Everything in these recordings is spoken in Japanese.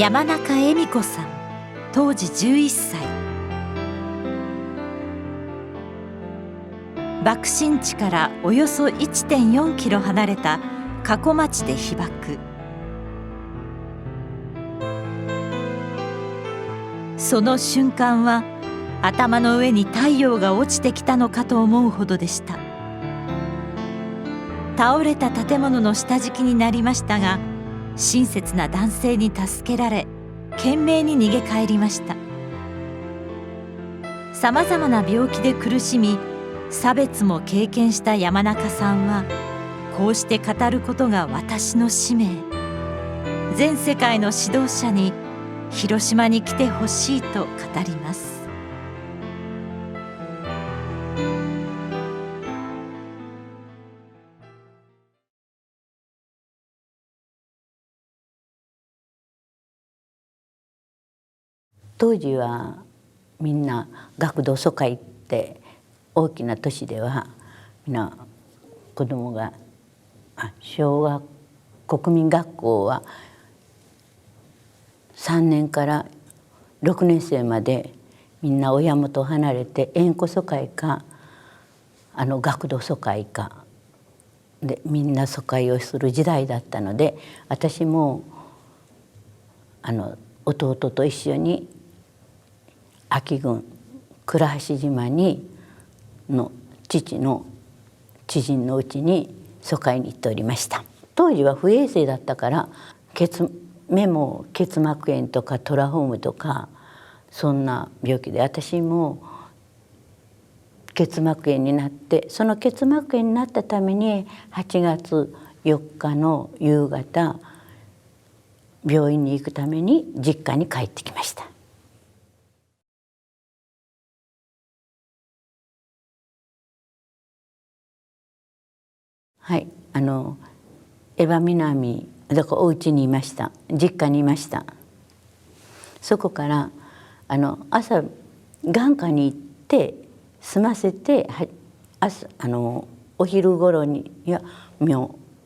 山中恵美子さん、当時11歳。爆心地からおよそ 1.4 キロ離れた加古町で被爆。その瞬間は頭の上に太陽が落ちてきたのかと思うほどでした。倒れた建物の下敷きになりましたが、親切な男性に助けられ懸命に逃げ帰りました。さまざまな病気で苦しみ、差別も経験した山中さんは、こうして語ることが私の使命。全世界の指導者に広島に来てほしいと語ります。当時はみんな学童疎開って大きな都市ではみんな子供が小学国民学校は3年から6年生までみんな親元を離れて縁故疎開か学童疎開かでみんな疎開をする時代だったので、私も弟と一緒に安芸郡倉橋島の父の知人のうちに疎開に行っておりました。当時は不衛生だったから目も結膜炎とかトラホームとかそんな病気で、私も結膜炎になって、その結膜炎になったために8月4日の夕方病院に行くために実家に帰ってきました。はい、江場南だからお家にいました。実家にいました。そこから朝眼科に行って済ませて、お昼頃に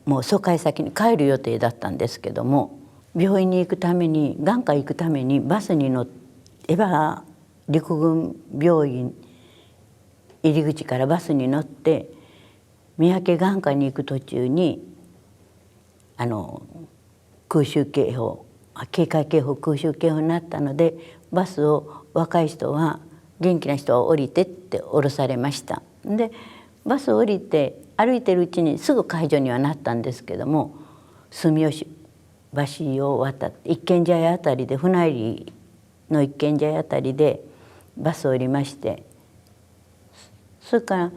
もう疎開先に帰る予定だったんですけども、病院に行くために眼科行くためにバスに乗って江場陸軍病院入り口からバスに乗って三宅眼科に行く途中に空襲警報、警戒警報、空襲警報になったので、バスを若い人は元気な人は降りてって降ろされました。でバスを降りて歩いてるうちにすぐ解除にはなったんですけども、住吉橋を渡って一軒茶屋あたりで、船入りの一軒茶屋あたりでバスを降りまして、それから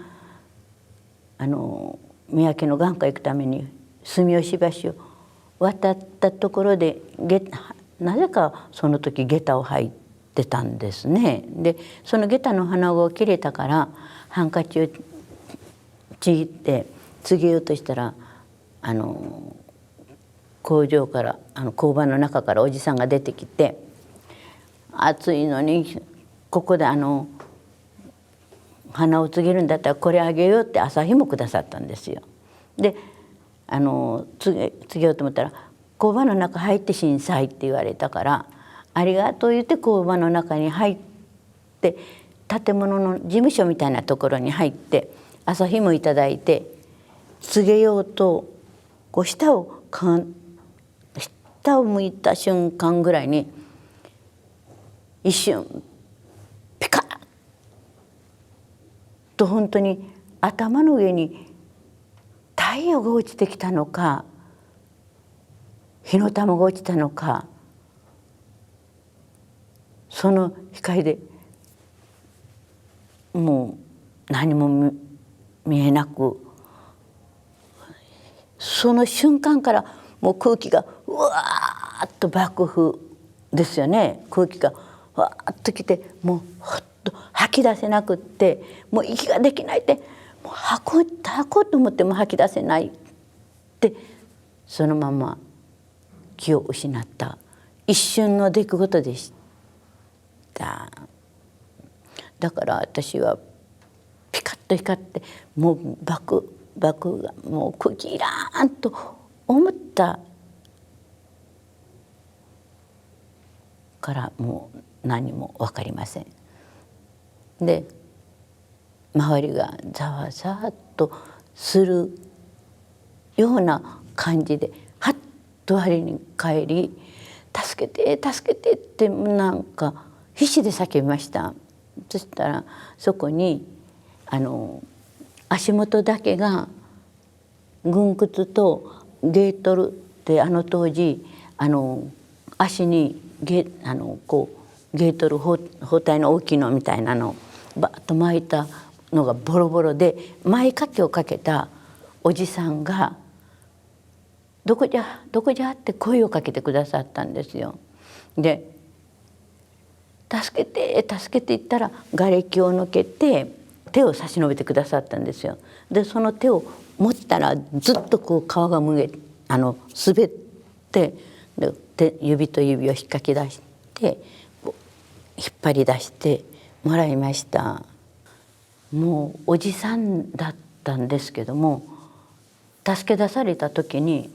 三宅の眼科行くために住吉橋を渡ったところでなぜかその時下駄を履いてたんですね。でその下駄の鼻緒が切れたからハンカチをちぎって告げようとしたら工場から工場の中からおじさんが出てきて「暑いのにここで花を告げるんだったらこれあげよう」って朝日もくださったんですよ。で告げようと思ったら「工場の中入ってしんさい」って言われたから「ありがとう」言って工場の中に入って建物の事務所みたいなところに入って朝日もいただいて告げようとこう下を向いた瞬間ぐらいに一瞬ピカッと本当に頭の上に太陽が落ちてきたのか火の玉が落ちたのか、その光でもう何も見えなく、その瞬間からもう空気がうわーっと爆風ですよね。空気がわーっときてもうほっと吐き出せなくって、もう息ができないって、もう吐こうと思っても吐き出せないってそのまま気を失った一瞬の出来事でした。だから私はピカッと光ってもう爆がもう空気いらんと思ったからもう何も分かりません。で周りがざわざわっとするような感じではっと我に返り「助けて助けて」ってなんか必死で叫びました。そしたらそこに足元だけが軍靴とゲートルって当時足にゲートル包帯の大きいのみたいなのをバッと巻いたのがボロボロで前掛けをかけたおじさんが「どこじゃどこじゃ」って声をかけてくださったんですよ。で「助けて助けて」言ったら瓦礫を抜けて手を差し伸べてくださったんですよ。でその手を持ったらずっとこう皮が滑ってで指と指を引っかき出してこう引っ張り出してもらいました。もうおじさんだったんですけども助け出された時に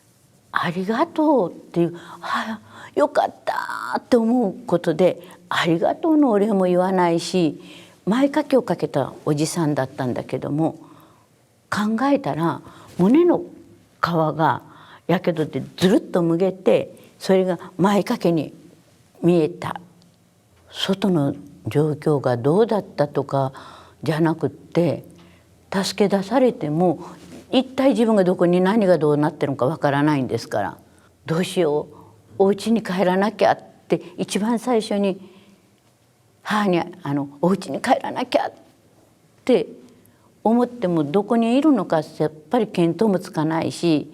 「ありがとう」っていう「あよかった」って思うことで「ありがとう」のお礼も言わないし前掛けをかけたおじさんだったんだけども考えたら胸の皮がやけどでずるっとむげてそれが前掛けに見えた。外の状況がどうだったとかじゃなくって助け出されても一体自分がどこに何がどうなってるのかわからないんですからどうしようお家に帰らなきゃって一番最初に母にお家に帰らなきゃって思ってもどこにいるのかやっぱり見当もつかないし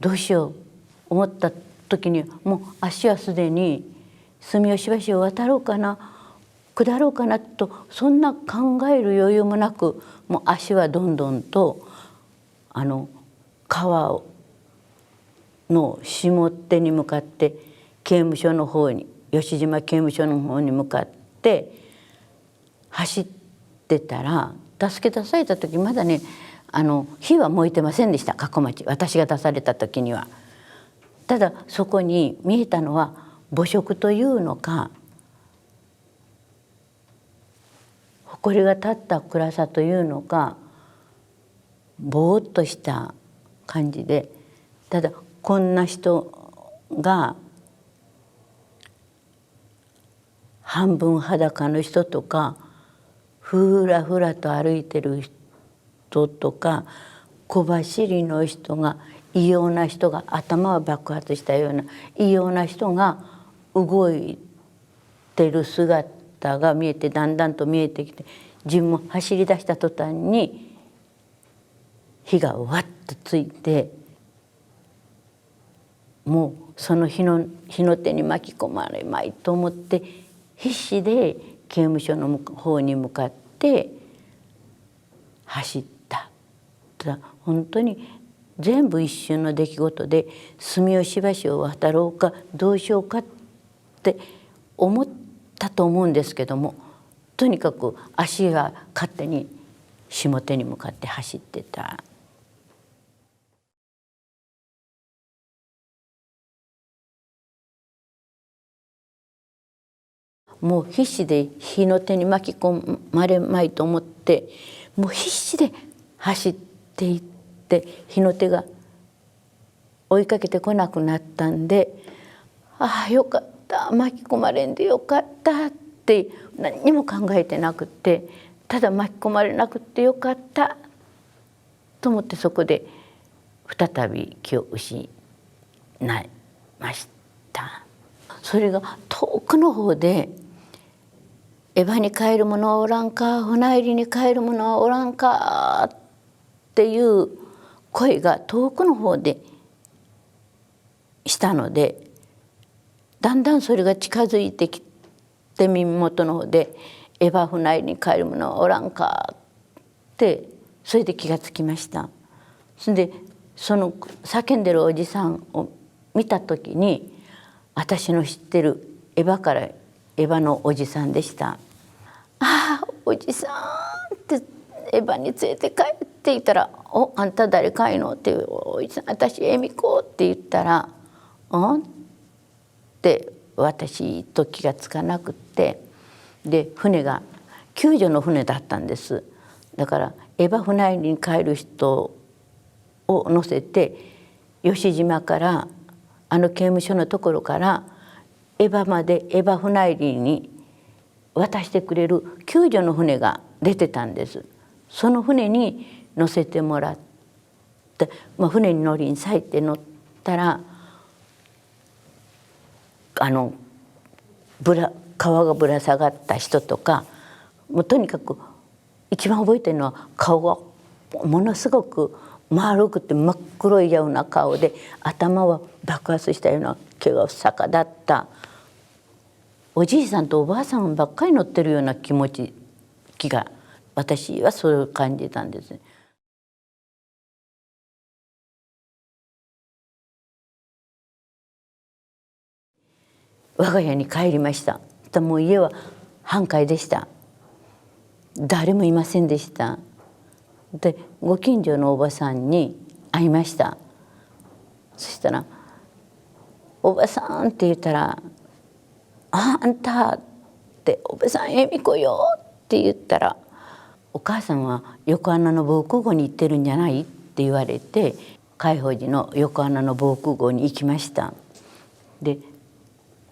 どうしよう思った時にもう足はすでに住吉橋を渡ろうかな下ろうかなとそんな考える余裕もなくもう足はどんどんと川の下手に向かって刑務所の方に吉島刑務所の方に向かって走ってたら助け出された時まだね火は燃えてませんでした加古町私が出された時には。ただそこに見えたのは母色というのか埃が立った暗さというのかぼーっとした感じでただこんな人が半分裸の人とかふらふらと歩いてる人とか小走りの人が異様な人が頭は爆発したような異様な人が動いてる姿が見えてだんだんと見えてきて自分も走り出した途端に火がわっとついてもうその火の手に巻き込まれまいと思って必死で刑務所の方に向かって走った。ただ本当に全部一瞬の出来事で住吉橋を渡ろうかどうしようかって思ったと思うんですけどもとにかく足が勝手に下手に向かって走ってた。もう必死で火の手に巻き込まれまいと思ってもう必死で走っていって火の手が追いかけてこなくなったんで「ああよかった巻き込まれんでよかった」って何にも考えてなくってただ巻き込まれなくってよかったと思ってそこで再び気を失いました。それが遠くの方で「エヴァに帰る者はおらんか船入りに帰る者はおらんか」っていう声が遠くの方でしたのでだんだんそれが近づいてきて耳元の方で「エヴァ船入りに帰る者はおらんか」ってそれで気がつきました。それでその叫んでるおじさんを見た時に私の知ってるエヴァのおじさんでした。ああおじさんってエヴァに連れて帰っていたら「おあんた誰かいの?」っていう「おじさん私恵美子」って言ったら「うん?」って私と気がつかなくって、で船が救助の船だったんです。だからエバ船入りに帰る人を乗せて吉島から刑務所のところからエバまでエバ船入りに渡してくれる救助の船が出てたんです。その船に乗せてもらって、船に乗りに咲いて乗ったら顔がぶら下がった人とか、もうとにかく一番覚えてるのは顔がものすごく丸くて真っ黒いような顔で、頭は爆発したような毛が逆だったおじいさんとおばあさんばっかり乗ってるような気が私はそう感じたんですね。我が家に帰りました。もう家は半壊でした。誰もいませんでした。でご近所のおばさんに会いました。そしたら「おばさん」って言ったら「あんた」って「おばさん恵美子よ」って言ったら「お母さんは横穴の防空壕に行ってるんじゃない?」って言われて、海保寺の横穴の防空壕に行きました。で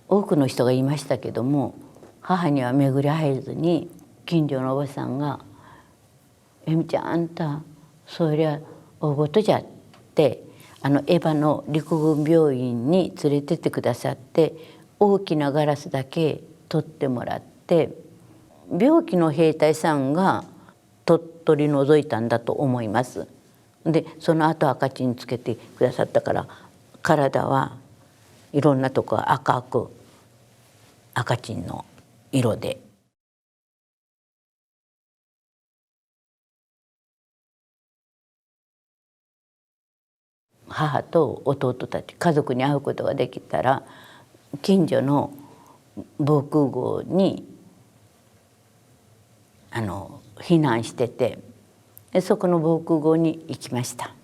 多くの人がいましたけども、母には巡り合えずに近所のおばさんが「恵美ちゃん、あんたそりゃ大事じゃ」ってエヴァの陸軍病院に連れてってくださって、大きなガラスだけ取ってもらって、病気の兵隊さんが取り除いたんだと思います。でその後赤チンつけてくださったから、体はいろんなとこ赤く赤チンの色で。母と弟たち家族に会うことができたら、近所の防空壕に避難してて、そこの防空壕に行きました。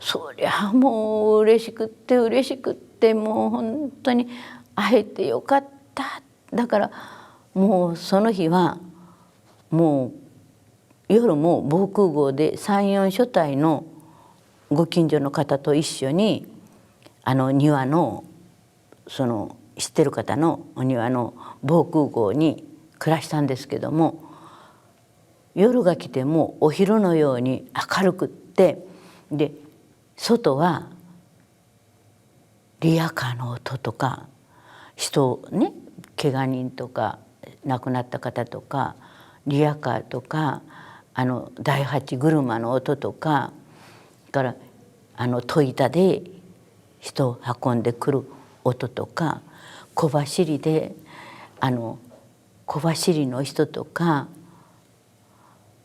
そりゃもう嬉しくって嬉しくって、もう本当に会えてよかった。だからもうその日はもう夜も防空壕で3、4所帯のご近所の方と一緒に庭の知ってる方のお庭の防空壕に暮らしたんですけども、夜が来てもお昼のように明るくって、で外はリヤカーの音とか、人ね怪我人とか亡くなった方とか、リヤカーとか第八車の音とかから戸板で人を運んでくる音とか、小走りで小走りの人とか、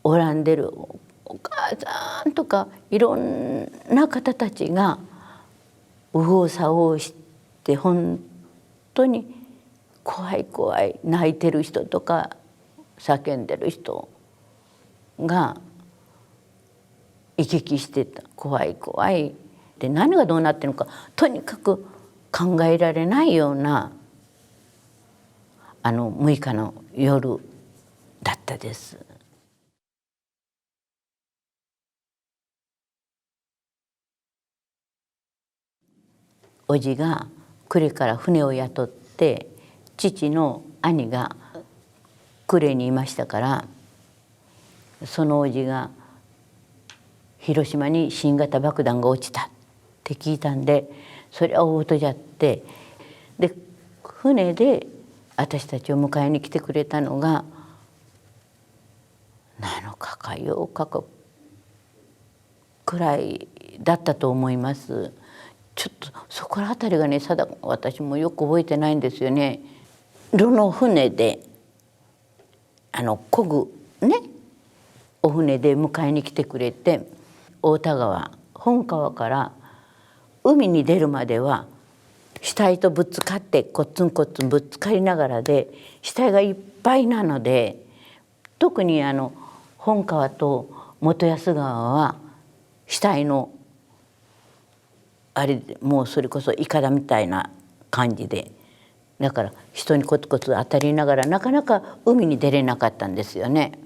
おらんでるお母さんとか、いろんな方たちが右往左往して本当に怖い怖い泣いてる人とか叫んでる人が行き来してた。怖い怖いで、何がどうなってるのかとにかく考えられないような6日の夜だったです。おじが呉から船を雇って、父の兄が呉にいましたから、そのおじが広島に新型爆弾が落ちたって聞いたんで、それは大事じゃって、で船で私たちを迎えに来てくれたのが7日か8日かくらいだったと思います。ちょっとそこら辺りがね、私もよく覚えてないんですよね。炉の船で漕ぐねお船で迎えに来てくれて、太田川本川から海に出るまでは死体とぶつかってコツンコツンぶつかりながらで、死体がいっぱいなので、特に本川と元安川は死体のあれもうそれこそいかだみたいな感じでだから人にコツコツ当たりながらなかなか海に出れなかったんですよね。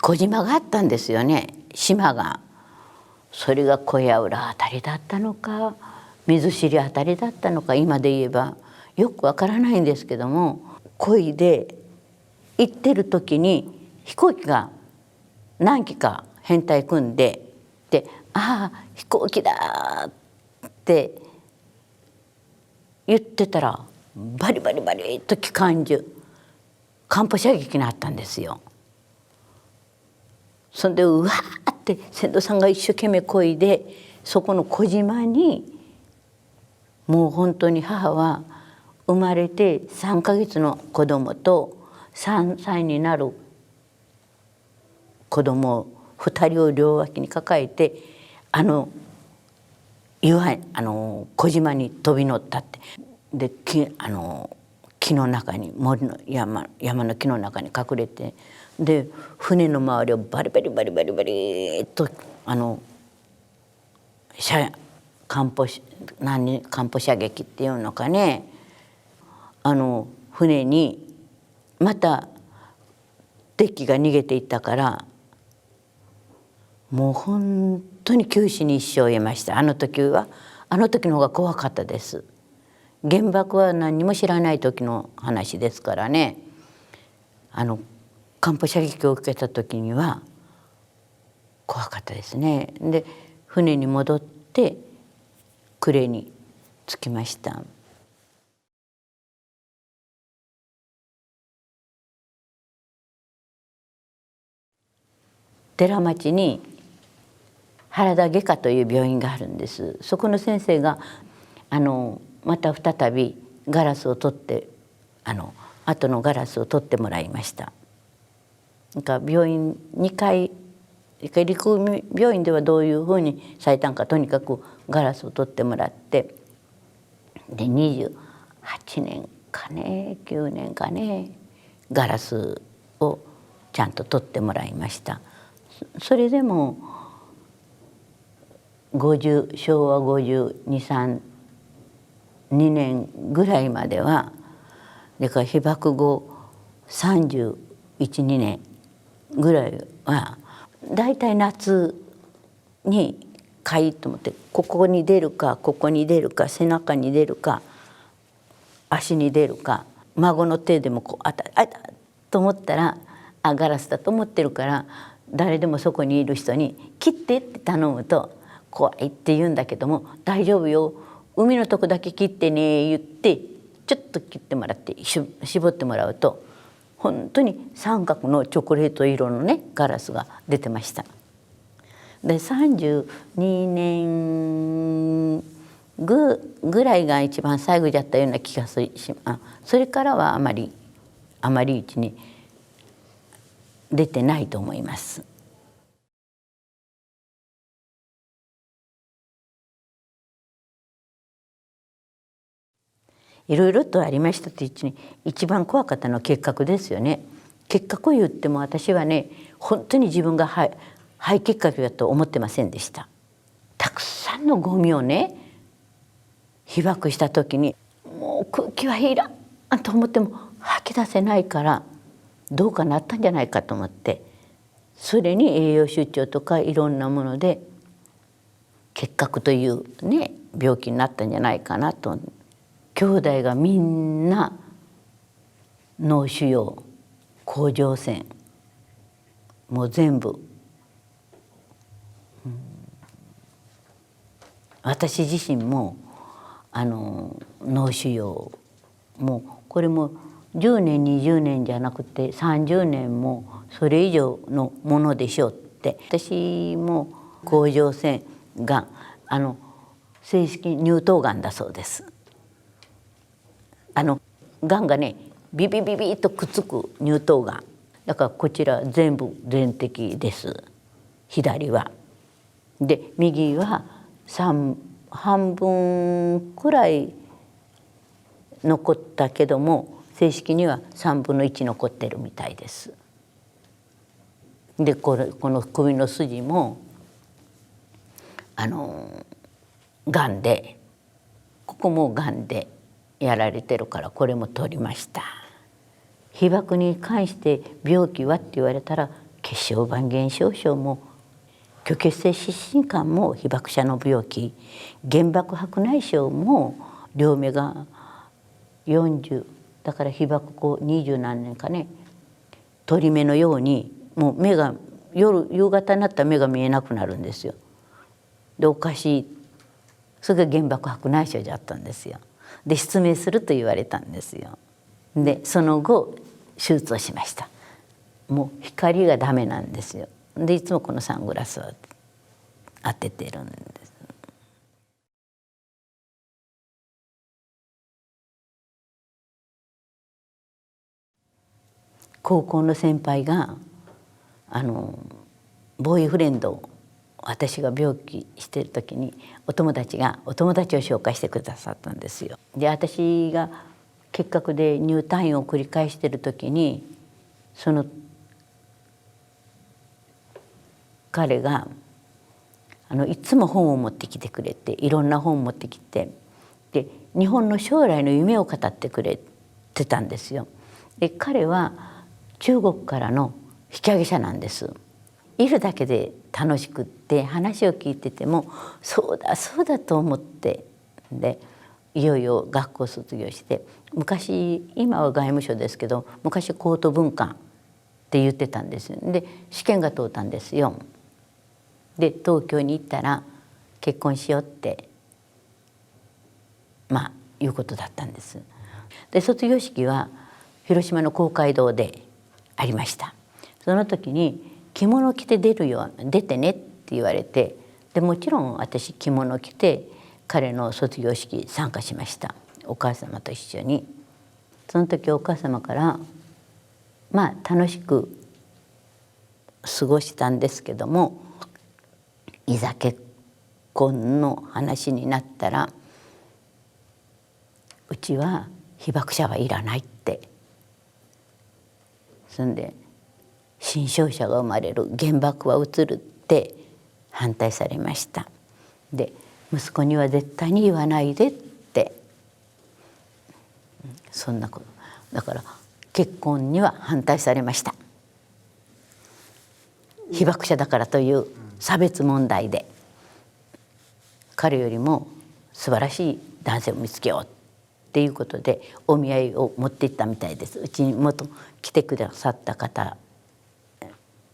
小島があったんですよね、島が。それが小屋浦あたりだったのか水尻あたりだったのか今で言えばよくわからないんですけども、漕いで行ってる時に飛行機が何機か編隊組んでああ飛行機だって言ってたらバリバリバリと機関銃艦砲射撃にあったんですよ。そんでうわーって船頭さんが一生懸命漕いでそこの小島に、もう本当に母は生まれて3ヶ月の子供と3歳になる子供2人を両脇に抱えて小島に飛び乗ったって。で木の中に森の山の木の中に隠れて、で船の周りをバリバリバリバリバリと艦砲射撃っていうのかね、船にまた敵が逃げていったから、もう本当に九死に一生を得ました。あの時の方が怖かったです。原爆は何にも知らない時の話ですからね。艦砲射撃を受けた時には怖かったですね。で船に戻って呉に着きました。寺町に原田外科という病院があるんです。そこの先生がまた再びガラスを取って後のガラスを取ってもらいました。なんか病院2回陸病院ではどういうふうにされたんか、とにかくガラスを取ってもらって、で28年かね9年かねガラスをちゃんと取ってもらいました。それでも昭和52、2年ぐらいまでは、だから被爆後31、2年ぐらいはだいたい夏にかいと思って、ここに出るかここに出るか背中に出るか足に出るか、孫の手でもあったと思ったらガラスだと思ってるから、誰でもそこにいる人に「切って」って頼むと「怖い」って言うんだけども「大丈夫よ、海のとこだけ切ってね」言ってちょっと切ってもらって絞ってもらうと本当に三角のチョコレート色のねガラスが出てました。で32年ぐらいが一番最後だったような気がするし、それからはあまりうちに出てないと思います。いろいろとありましたといううちに一番怖かったのは結核ですよね。結核を言っても私はね本当に自分が肺結核だと思ってませんでした。たくさんのゴミをね被爆した時にもう空気はいらんと思っても吐き出せないからどうかなったんじゃないかと思って、それに栄養失調とかいろんなもので結核というね病気になったんじゃないかなと。兄弟がみんな脳腫瘍甲状腺もう全部、私自身も脳腫瘍もうこれも10年20年じゃなくて30年もそれ以上のものでしょうって。私も甲状腺がん正式乳頭がんだそうです。がんがねビビビビとくっつく乳頭がんだから、こちら全部全摘です、左は。で右は半分くらい残ったけども正式には3分の1残ってるみたいです。でこの首の筋もがんで、ここもがんでやられてるからこれも取りました。被爆に関して病気はって言われたら血小板減少症も虚血性失神患も被爆者の病気、原爆白内障も両目が40だから被爆後20何年かね、鳥目のようにもう目が夕方になったら目が見えなくなるんですよ。でおかしい、それが原爆白内障だったんですよ。で失明すると言われたんですよ。でその後手術をしました。もう光がダメなんですよ。でいつもこのサングラスを当ててるんです。高校の先輩がボーイフレンドを私が病気してる時にお友達を紹介してくださったんですよ。で私が結核で入退院を繰り返してる時にその彼がいつも本を持ってきてくれて、いろんな本を持ってきて、で日本の将来の夢を語ってくれてたんですよ。で彼は中国からの引き上げ者なんです。いるだけで楽しくって話を聞いててもそうだそうだと思って、でいよいよ学校卒業して、昔今は外務省ですけど昔高等文官って言ってたんですよ。で試験が通ったんですよ。で東京に行ったら結婚しようっていうことだったんです。で卒業式は広島の公会堂でありました。その時に着物着て出てねって言われて、でもちろん私着物着て彼の卒業式参加しました、お母様と一緒に。その時お母様から楽しく過ごしたんですけども、いざ結婚の話になったらうちは被爆者はいらないって、そんで新商社が生まれる、原爆は移るって反対されました。で息子には絶対に言わないでって、そんなことだから結婚には反対されました。被爆者だからという差別問題で、彼よりも素晴らしい男性を見つけようっていうことでお見合いを持っていったみたいです。うちに元来てくださった方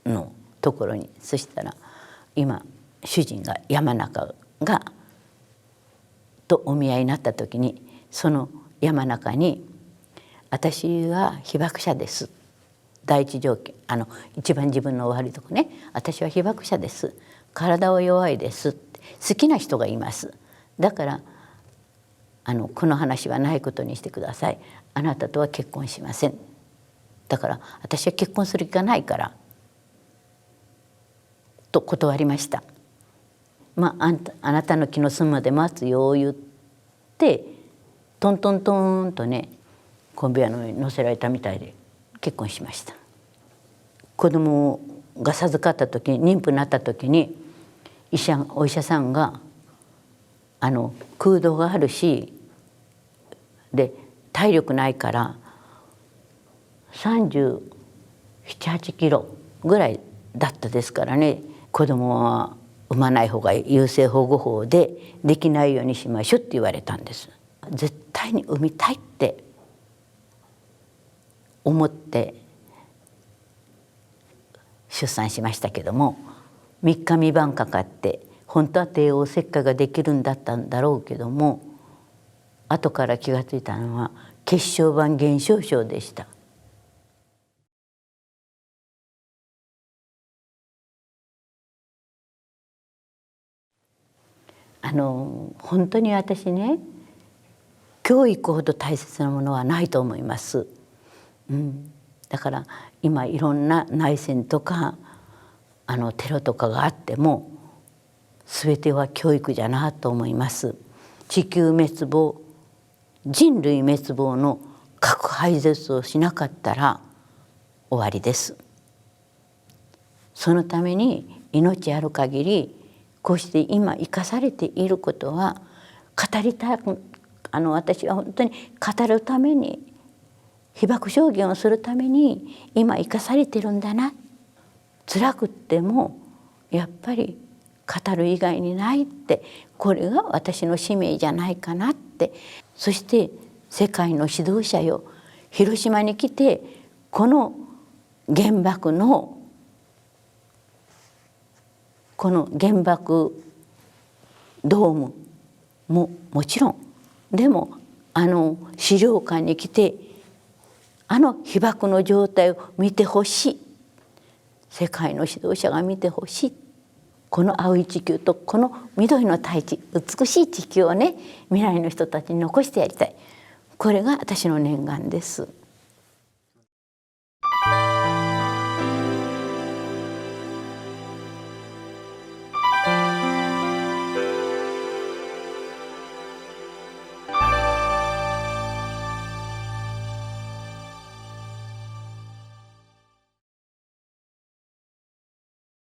のところに。そしたら今主人が山中がとお見合いになった時に、その山中に「私は被爆者です」第一条件、一番自分の悪いとこね「私は被爆者です、体は弱いです、好きな人がいます、だからこの話はないことにしてください、あなたとは結婚しません、だから私は結婚する気がないから」と断りました。あなたの気の済むまで待つよ言ってトントントンとねコンベヤーの上に乗せられたみたいで結婚しました。子供が授かった時に、妊婦になった時にお医者さんが空洞があるしで体力ないから37、8キロぐらいだったですからね、子供は産まない方が優生保護法でできないようにしましょうって言われたんです。絶対に産みたいって思って出産しましたけども、3日3晩かかって本当は帝王切開ができるんだったんだろうけども、後から気が付いたのは血小板減少症でした。本当に私ね、教育ほど大切なものはないと思います。だから今いろんな内戦とかテロとかがあっても全ては教育じゃなと思います。地球滅亡、人類滅亡の核廃絶をしなかったら終わりです。そのために命ある限りこうして今生かされていることは語りた私は本当に語るために被爆証言をするために今生かされてるんだな。辛くってもやっぱり語る以外にないって、これが私の使命じゃないかなって。そして世界の指導者よ、広島に来てこの原爆のこの原爆ドームももちろん、でも資料館に来て被爆の状態を見てほしい、世界の指導者が見てほしい。この青い地球とこの緑の大地、美しい地球をね、未来の人たちに残してやりたい。これが私の念願です。